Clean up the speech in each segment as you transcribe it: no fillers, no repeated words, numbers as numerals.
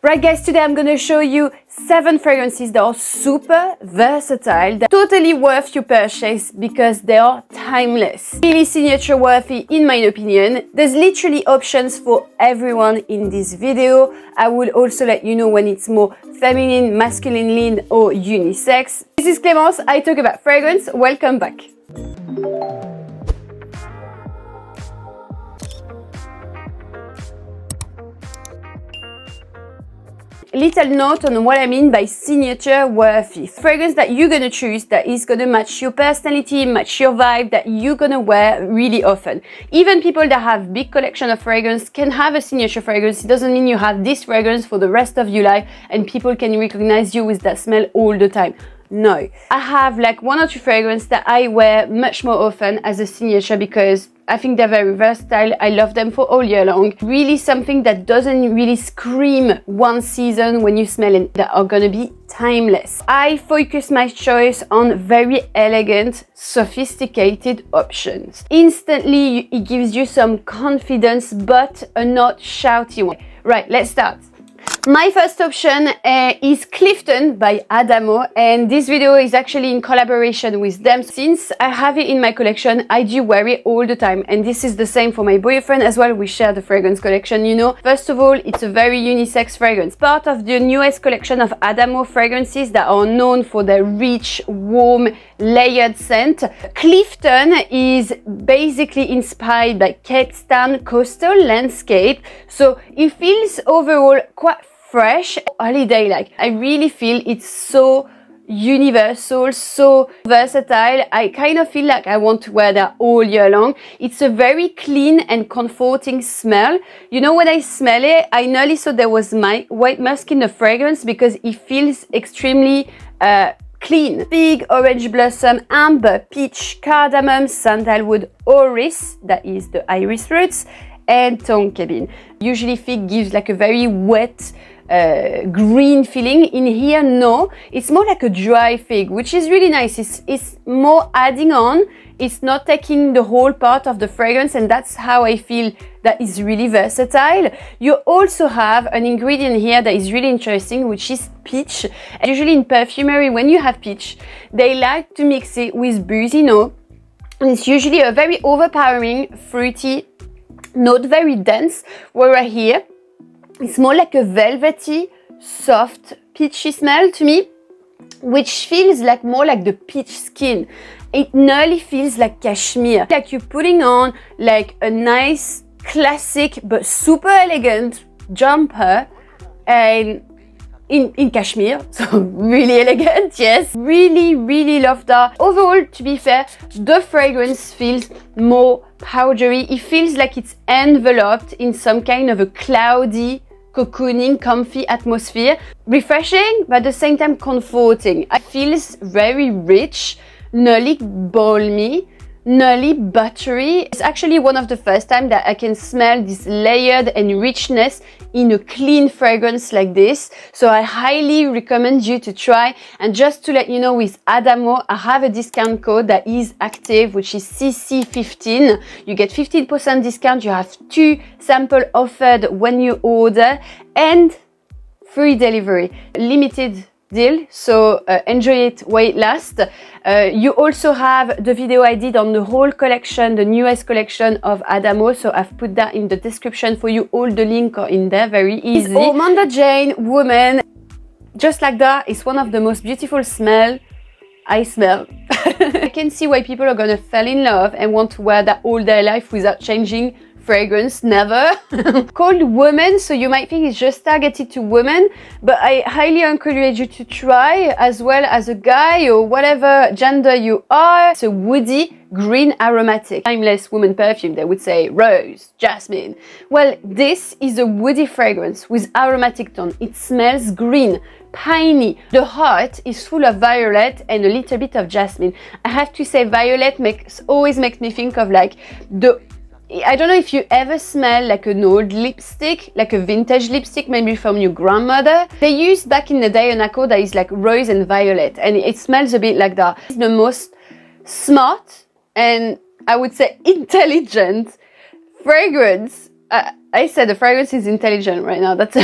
Right guys, today I'm gonna show you 7 fragrances that are super versatile, that are totally worth your purchase because they are timeless. Really signature worthy in my opinion. There's literally options for everyone in this video. I will also let you know when it's more feminine, masculine lean or unisex. This is Clémence, I talk about fragrance. Welcome back. Little note on what I mean by signature worthy. Fragrance that you're gonna choose that is gonna match your personality, match your vibe, that you're gonna wear really often. Even people that have big collection of fragrance can have a signature fragrance. It doesn't mean you have this fragrance for the rest of your life and people can recognize you with that smell all the time. No. I have like 1 or 2 fragrances that I wear much more often as a signature because I think they're very versatile. I love them for all year long. Really something that doesn't really scream one season when you smell it, that are gonna be timeless. I focus my choice on very elegant, sophisticated options. Instantly, it gives you some confidence, but a not shouty one. Right, let's start. My first option is Clifton by Adamo, and this video is actually in collaboration with them. Since I have it in my collection, I do wear it all the time, and this is the same for my boyfriend as well. We share the fragrance collection, you know. First of all, it's a very unisex fragrance. Part of the newest collection of Adamo fragrances that are known for their rich, warm, layered scent. Clifton is basically inspired by Cape Town coastal landscape, so it feels overall quite fresh, holiday-like. I really feel it's so universal, so versatile. I kind of feel like I want to wear that all year long. It's a very clean and comforting smell. You know, when I smell it, I nearly thought there was my white musk in the fragrance because it feels extremely clean. Fig, orange blossom, amber, peach, cardamom, sandalwood, orris, that is the iris roots, and tonka. Usually fig gives like a very wet green feeling. In here, no, it's more like a dry fig, which is really nice. It's more adding on, it's not taking the whole part of the fragrance, and that's how I feel that is really versatile. You also have an ingredient here that is really interesting, which is peach. And usually in perfumery, when you have peach, they like to mix it with boozy note, and it's usually a very overpowering, fruity, not very dense, whereas here it's more like a velvety, soft, peachy smell to me, which feels like more like the peach skin. It nearly feels like cashmere, like you're putting on like a nice, classic, but super elegant jumper and in cashmere, so really elegant, yes. Really love that. Overall, to be fair, the fragrance feels more powdery. It feels like it's enveloped in some kind of a cloudy, cocooning, comfy atmosphere. Refreshing, but at the same time comforting. It feels very rich, nearly balmy, nearly buttery. It's actually one of the first time that I can smell this layered and richness in a clean fragrance like this. So I highly recommend you to try. And just to let you know, with Adamo, I have a discount code that is active, which is CC15. You get 15% discount. You have 2 samples offered when you order and free delivery. Limited deal, so enjoy it while it lasts. You also have the video I did on the whole collection, the newest collection of Adamo, so I've put that in the description for you. All the links are in there, very easy. Amanda Jane Woman, just like that. It's one of the most beautiful smell I smell. I can see why people are gonna fall in love and want to wear that all their life without changing fragrance, never. Called Women, so you might think it's just targeted to women, but I highly encourage you to try, as well as a guy or whatever gender you are. It's a woody green aromatic, timeless woman perfume. They would say rose, jasmine. Well, this is a woody fragrance with aromatic tone. It smells green, piney. The heart is full of violet and a little bit of jasmine. I have to say, violet always makes me think of like I don't know if you ever smell like an old lipstick, like a vintage lipstick, maybe from your grandmother. They used back in the day an accord that is like rose and violet, and it smells a bit like that. It's the most smart and I would say intelligent fragrance. I said the fragrance is intelligent right now. That's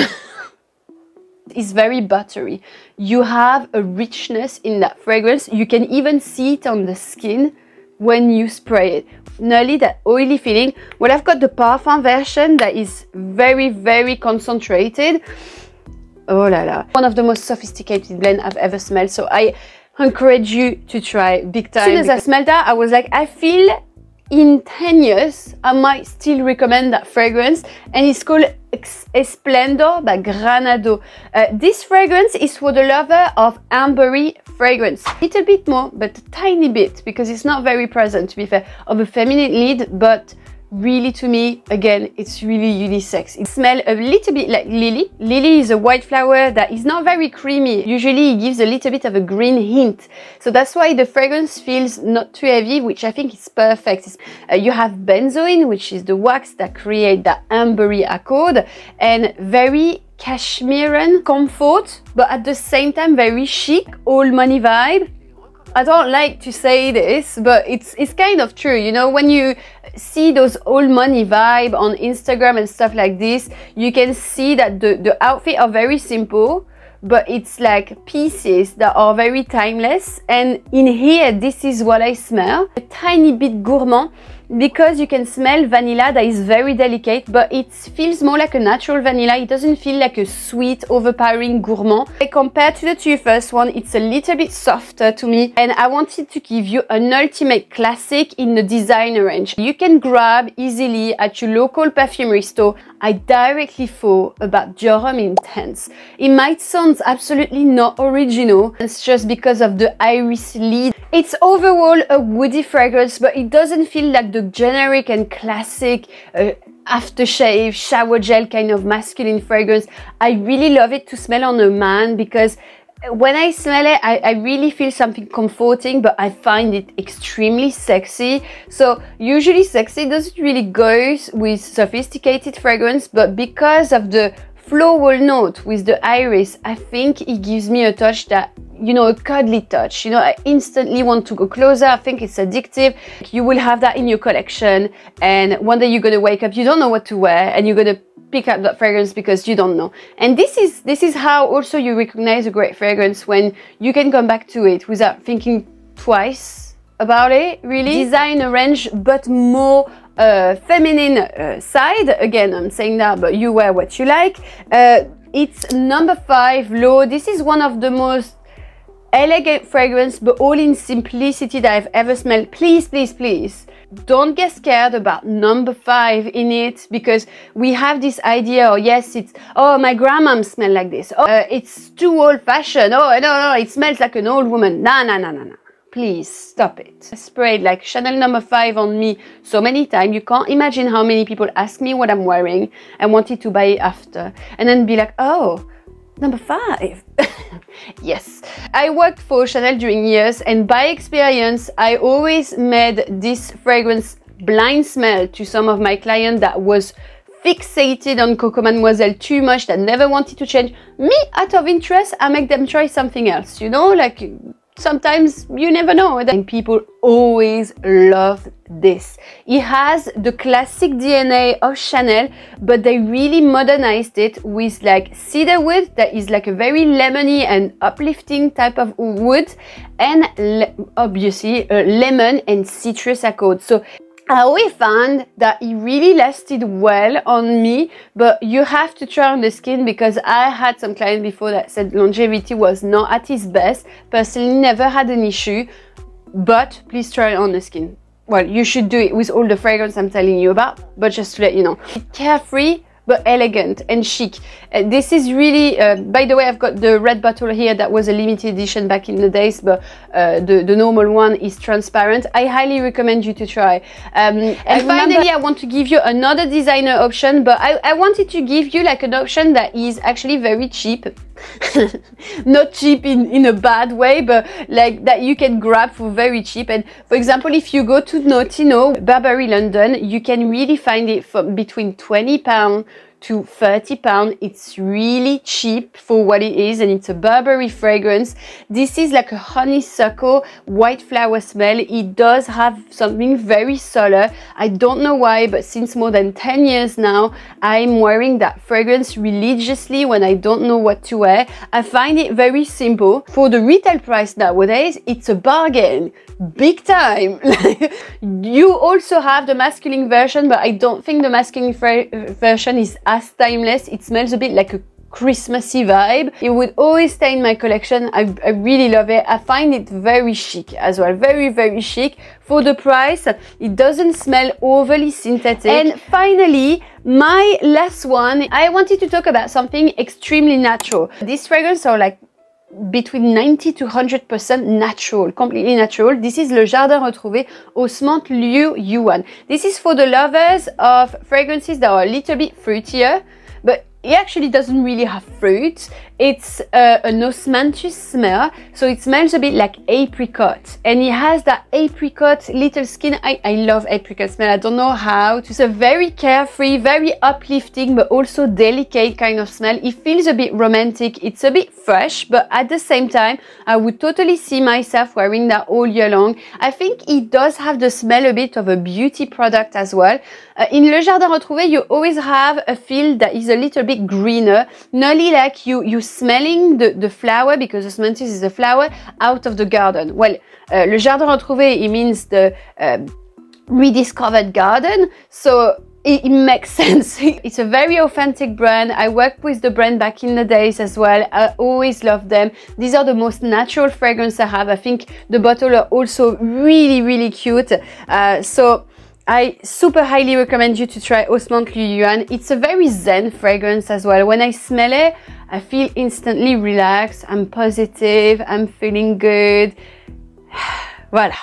It's very buttery. You have a richness in that fragrance. You can even see it on the skin when you spray it. Nearly that oily feeling. Well, I've got the Parfum version that is very, very concentrated. Oh la la. One of the most sophisticated blends I've ever smelled. So I encourage you to try big time. As soon as I smelled that, I was like, I feel in 10 years, I might still recommend that fragrance. And it's called Esplendor by Granado. This fragrance is for the lover of ambery fragrance. A little bit more, but a tiny bit, because it's not very present, to be fair, of a feminine lead, but really, to me, again, it's really unisex. It smells a little bit like lily. Lily is a white flower that is not very creamy. Usually it gives a little bit of a green hint. So that's why the fragrance feels not too heavy, which I think is perfect. You have benzoin, which is the wax that creates that ambery accord, and very cashmerean comfort, but at the same time very chic, old money vibe. I don't like to say this, but it's kind of true. You know, when you see those old money vibe on Instagram and stuff like this, you can see that the outfit are very simple, but it's like pieces that are very timeless. And in here, this is what I smell. A tiny bit gourmand, because you can smell vanilla that is very delicate, but it feels more like a natural vanilla. It doesn't feel like a sweet, overpowering gourmand. Compared to the two first one, it's a little bit softer to me, and I wanted to give you an ultimate classic in the designer range. You can grab easily at your local perfumery store. I directly thought about Durham Intense. It might sound absolutely not original, it's just because of the iris lead. It's overall a woody fragrance, but it doesn't feel like the generic and classic aftershave, shower gel kind of masculine fragrance. I really love it to smell on a man, because when I smell it, I really feel something comforting, but I find it extremely sexy. So usually sexy doesn't really go with sophisticated fragrance, but because of the floral note with the iris, I think it gives me a touch that, you know, a cuddly touch. You know, I instantly want to go closer. I think it's addictive. You will have that in your collection, and one day you're gonna wake up, you don't know what to wear, and you're gonna pick up that fragrance because you don't know. And this is how also you recognize a great fragrance, when you can come back to it without thinking twice about it, really. Designer range, but more feminine side. Again, I'm saying that, but you wear what you like. It's number 5, L'Eau. This is one of the most elegant fragrance, but all in simplicity, that I've ever smelled. Please, please, please, don't get scared about number 5 in it, because we have this idea, oh yes, it's, oh, my grandma smell like this, oh, it's too old-fashioned, oh no, it smells like an old woman. No. Please stop it. I sprayed like Chanel number 5 on me so many times. You can't imagine how many people ask me what I'm wearing and wanted to buy it after, and then be like, oh, number 5. Yes, I worked for Chanel during years, and by experience, I always made this fragrance blind smell to some of my clients that was fixated on Coco Mademoiselle too much, that never wanted to change. Me, out of interest, I make them try something else, you know, like sometimes you never know. And people always love this. It has the classic DNA of Chanel, but they really modernized it with like cedar wood that is like a very lemony and uplifting type of wood, and obviously lemon and citrus accord. So I always found that it really lasted well on me, but you have to try on the skin, because I had some clients before that said longevity was not at its best. Personally, never had an issue, but please try it on the skin. Well, you should do it with all the fragrance I'm telling you about, but just to let you know. Carefree, but elegant and chic. This is really, by the way, I've got the red bottle here that was a limited edition back in the days, but the normal one is transparent. I highly recommend you to try. And finally, I want to give you another designer option, but I wanted to give you like an option that is actually very cheap. Not cheap in a bad way, but like that you can grab for very cheap. And for example, if you go to Notino, Burberry London, you can really find it from between £20 to £30. It's really cheap for what it is, and it's a Burberry fragrance. This is like a honeysuckle white flower smell. It does have something very solar. I don't know why, but since more than 10 years now, I'm wearing that fragrance religiously when I don't know what to wear. I find it very simple. For the retail price nowadays, it's a bargain. Big time. You also have the masculine version, but I don't think the masculine version is as timeless. It smells a bit like a Christmassy vibe. It would always stay in my collection. I really love it. I find it very chic as well. Very, very chic. For the price, it doesn't smell overly synthetic. And finally, my last one, I wanted to talk about something extremely natural. These fragrances are like between 90 to 100% natural, completely natural. This is Le Jardin Retrouvé Osmante Liu Yuan. This is for the lovers of fragrances that are a little bit fruitier, but it actually doesn't really have fruit. It's an osmanthus smell, so it smells a bit like apricot, and it has that apricot little skin. I love apricot smell. I don't know how. It's a very carefree, very uplifting, but also delicate kind of smell. It feels a bit romantic. It's a bit fresh, but at the same time, I would totally see myself wearing that all year long. I think it does have the smell a bit of a beauty product as well. In Le Jardin Retrouvé, you always have a feel that is a little bit greener, nearly like you smelling the flower, because osmanthus is a flower, out of the garden. Well, Le Jardin Retrouvé, it means the rediscovered garden, so it makes sense. It's a very authentic brand. I worked with the brand back in the days as well. I always love them. These are the most natural fragrance I have. I think the bottle are also really, really cute. So I super highly recommend you to try Osmante Liu Yuan. It's a very zen fragrance as well. When I smell it, I feel instantly relaxed. I'm positive. I'm feeling good. Voila.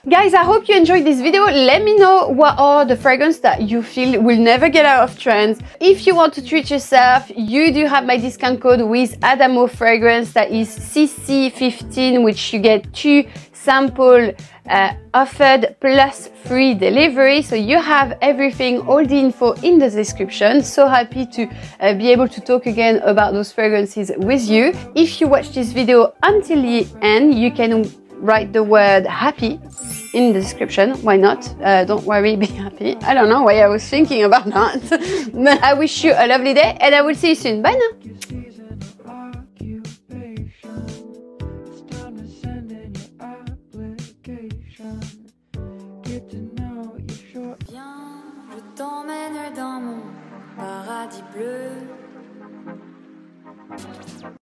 Guys, I hope you enjoyed this video. Let me know what are the fragrances that you feel will never get out of trends. If you want to treat yourself, you do have my discount code with Adamo fragrance, that is CC15, which you get 2 sample offered plus free delivery. So you have everything, all the info in the description. So happy to be able to talk again about those fragrances with you. If you watch this video until the end, you can write the word happy in the description. Why not? Don't worry, be happy. I don't know why I was thinking about that. I wish you a lovely day, and I will see you soon. Bye now. Dans mon paradis bleu.